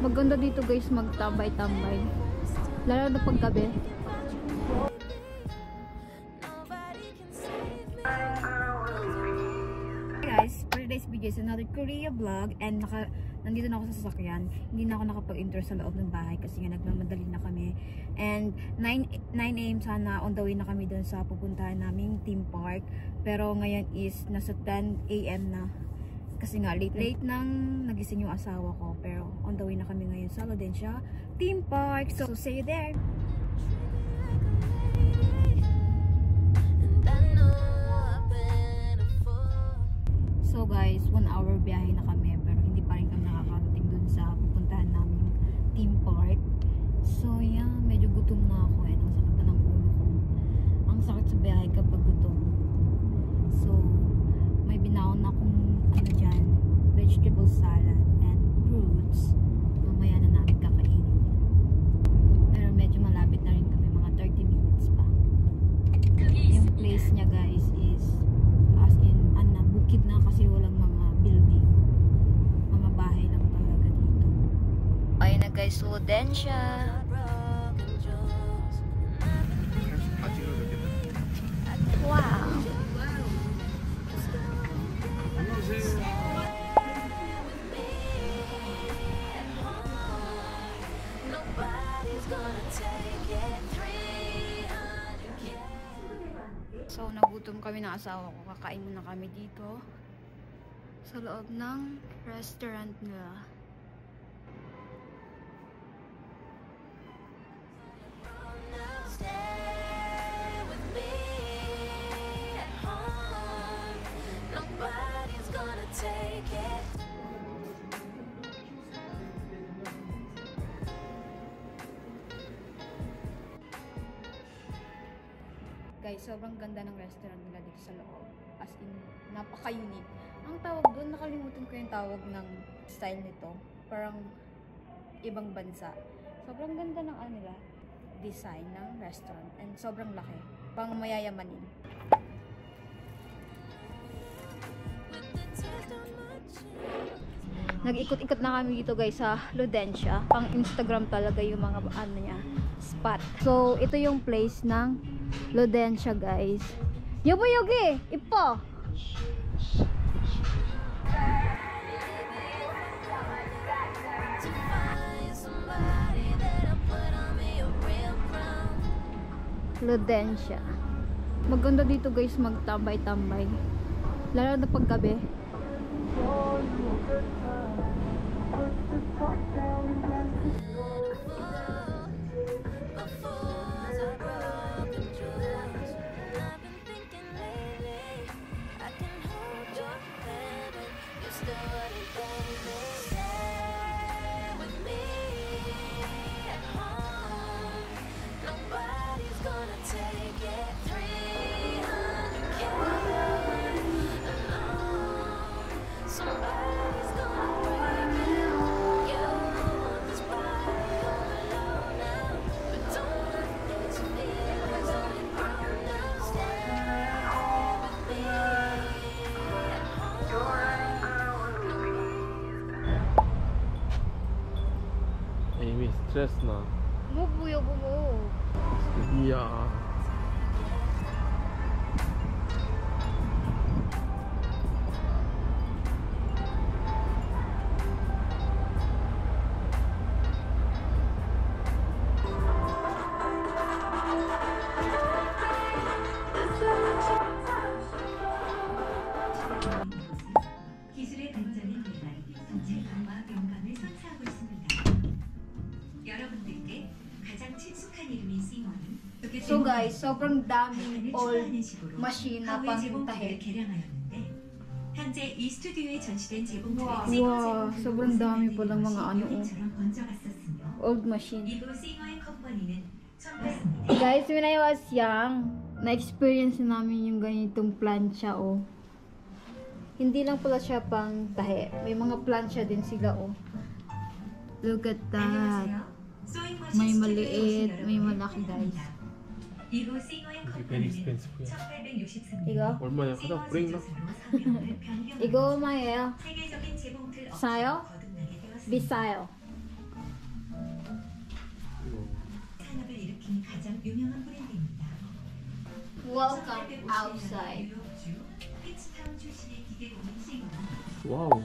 Maganda dito guys magtambay-tambay. Lalo na paggabi. Hey guys, for today's video is another Korea vlog and nandito na ako sa sasakyan. Hindi na ako nakapag-intro sa loob ng bahay kasi nga nagmamadali na kami. And 9 AM sana on the way na kami dun sa pupuntahan naming theme park. Pero ngayon is nasa 10 AM na. Kasi nga late nang nagising yung asawa ko. Pero on the way na kami ngayon sa Laudentia Theme Park. So see you there! So guys, 1 hour biyahe na kami. Pero hindi pa rin kami nakakarating dun sa pupuntahan naming theme park. So yeah, medyo gutom na ako. Ang sakit na ng ulo ko. Ang sakit sa biyahe kapag gutom. So, may binaon akong dyan, vegetable salad and fruits. Mamaya na namin kakainin yun. Pero medyo malapit na rin kami, mga 30 minutes pa. Yung place niya guys is as in, bukid na kasi walang mga building. Mga bahay lang talaga dito. Ayun na guys, Laudentia. Wow! So, nagutom kami ng asawa ko. Kakain muna kami dito sa loob ng restaurant nila. Guys, sobrang ganda ng restaurant nila dito sa loob. As in, napaka-unique. Ang tawag doon, nakalimutan ko yung tawag ng style nito. Parang ibang bansa. Sobrang ganda ng nila, design ng restaurant. And sobrang laki. Pang mayayamanin. Nag-ikot-ikot na kami dito guys sa Laudentia. Pang Instagram talaga yung mga niya, spot. So, ito yung place ng Laudentia guys. Yobo yogi! Ipo! Laudentia. Maganda dito guys magtambay-tambay. Lalo na paggabi. Amy, stress na. Mo buyo mo. Yeah. 기술의 발전을 위한 정체감과 영감을 선사하고 있습니다. 여러분들께 가장 친숙한 이름인 싱어는 So guys, sobrang daming old machine na pangtahe. 개량하였는데 현재 이 스튜디오에 전시된 제품들의 Wow, sobrang dami palang mga old machine. 이후 싱어의 컴퍼니는 1800년대 Guys, when I was young, na-experience namin yung ganitong plancha Hindi lang pala siya pang tahe. May mga plancha din sila Look at that. May maliit, may malaki guys. 이후 싱어의 very 컴퍼니는 expensive. 1863년 이거? 얼마야? 하나 뿌린다? 이거 얼마예요? 세계적인 재봉틀 사요? 업체가 거듭나게 되었습니다. 비싸요. 가장 유명한 브랜드입니다. Welcome outside. 뉴욕주 피츠타운 출신의 기계공인 CEO. 와우.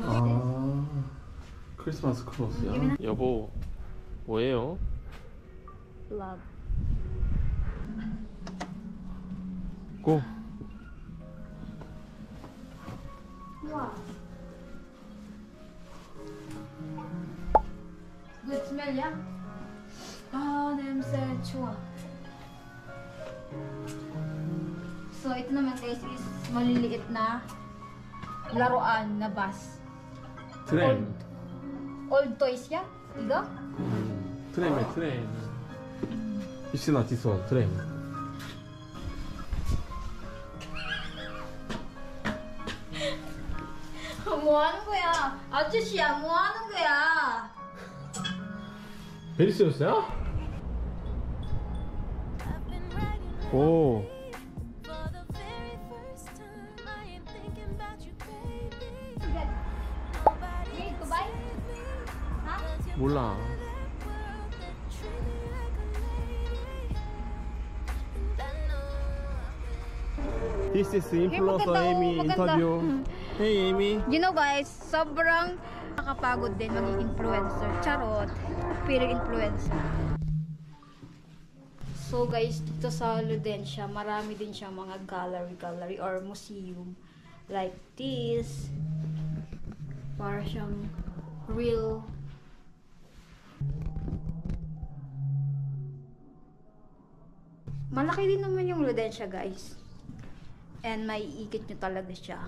아, 크리스마스 크로스야. 여보, 뭐예요? Love. 고. Wow. Good smell, yeah? Ah, 냄새 좋아. So, ito naman guys is maliliit na laruan na bus. 트램. Old toys, yeah? 이거? 트램에 트램. 이시나 지소 트램. 뭐 하는 거야? 아저씨야, 뭐 하는 거야? 베리스였어요? 오. Need to buy? Ha? 몰라. This is influencer maganda, Amy maganda. interview. Hey Amy. You know guys, sobrang nakakapagod din maging influencer. Charot. Feeling influencer. So guys, dito sa Ludencia, marami din siya mga gallery or museum. Like this. Para siyang real. Malaki din naman yung Ludencia guys. And may iikit nyo talaga siya.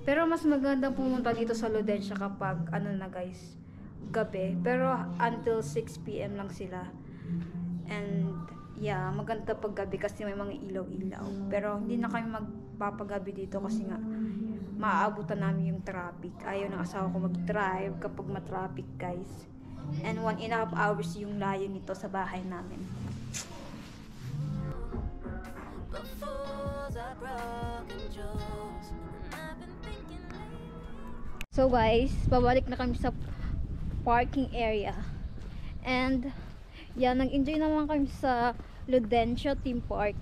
Pero mas magandang pumunta dito sa Ludencia kapag ano na guys, gabi. Pero until 6 PM lang sila. And yeah, maganda pag gabi kasi may mga ilaw-ilaw. Pero hindi na kami magpapagabi dito kasi nga maaabutan namin yung traffic. Ayaw ng asawa ko mag-drive kapag matraffic guys. And 1.5 hours yung layo nito sa bahay namin. So guys, babalik na kami sa parking area. And yan, nag-enjoy naman kami sa Ludencia Theme Park.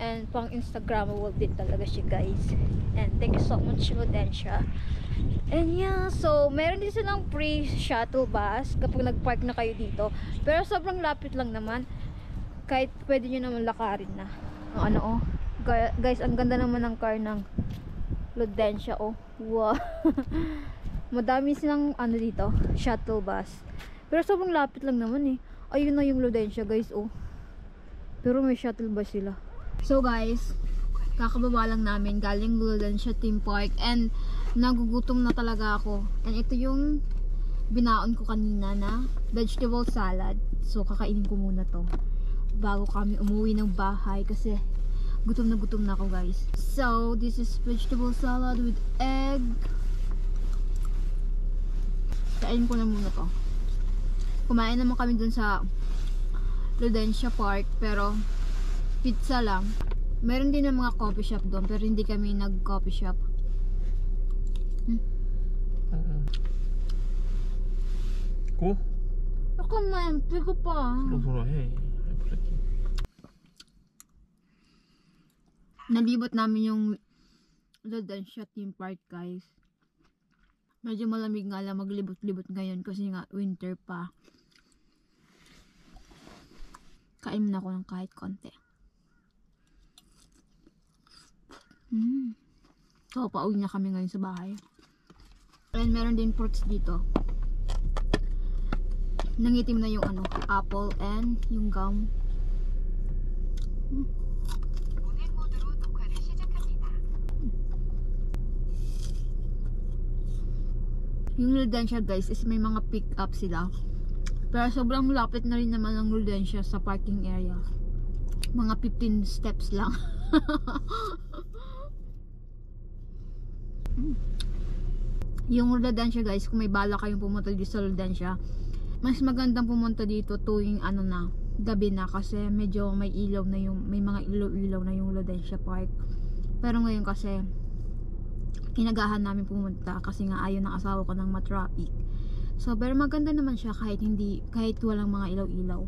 And pang Instagrammable din talaga siya guys. And thank you so much Ludencia. And yeah, so meron din silang free shuttle bus kapag nag-park na kayo dito. Pero sobrang lapit lang naman. Kahit pwede nyo naman lakarin na. Ano oh. Guys, ang ganda naman ng car ng Ludencia oh. Wow. Madami silang ano dito, shuttle bus. Pero sobrang lapit lang naman eh. Ayun na yung Ludencia guys oh. Pero may shuttle bus sila. So guys, kakababa lang namin galing Ludencia Theme Park and nagugutom na talaga ako. And ito yung binaon ko kanina na vegetable salad. So kakainin ko muna to bago kami umuwi ng bahay kasi gutom na ako guys. So this is vegetable salad with egg. Kainin ko na muna to. Kumain naman kami dun sa Ludencia Park pero pizza lang. Meron din ng mga coffee shop doon pero hindi kami nag coffee shop. 고? 잠깐만, 배고파. 소로 해. Nalibot namin yung Ludencia Theme Park guys. Medyo malamig nga lang maglibot-libot ngayon kasi nga winter pa. Kain na ako ng kahit konti. So, pauwi na kami ngayon sa bahay. And meron din fruits dito. Nangitim na yung ano, apple and yung gum. Yung Ludencia guys is may mga pick up sila. Pero sobrang lapit na rin naman ng Ludencia sa parking area. Mga 15 steps lang. Yung Ludencia guys, kung may bala kayong pumunta dito sa Ludencia, mas magandang pumunta dito tuwing ano na, gabi na kasi medyo may ilaw na yung, may mga ilaw-ilaw na yung Ludensia Park. Pero ngayon kasi kinagahan namin pumunta kasi nga ayaw ng asawa ko ng matraffic. So pero maganda naman siya kahit walang mga ilaw-ilaw.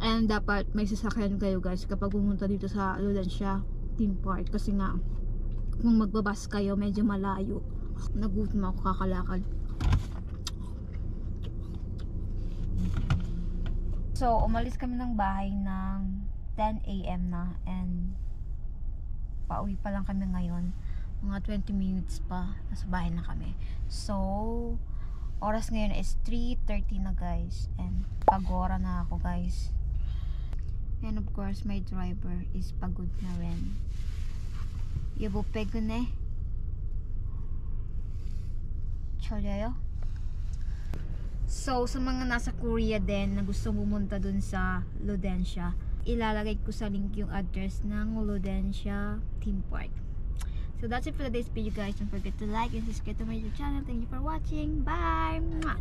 And dapat may sasakyan kayo guys kapag pumunta dito sa Ludensia Theme Park kasi nga kung magbabas kayo medyo malayo. Nagutom ako kakalakad. So umalis kami ng bahay ng 10 AM na and pauwi pa lang kami ngayon. Mga 20 minutes pa nasa bahay na kami. So oras ngayon is 3:30 na guys and pagora na ako guys. And of course my driver is pagod na rin. 여보빼고 네. 졸려요? So sa mga nasa Korea din na gusto pumunta dun sa Ludensia, ilalagay ko sa link yung address ng Ludensia Theme Park. So that's it for today's video guys. Don't forget to like and subscribe to my YouTube channel. Thank you for watching. Bye! Mwah!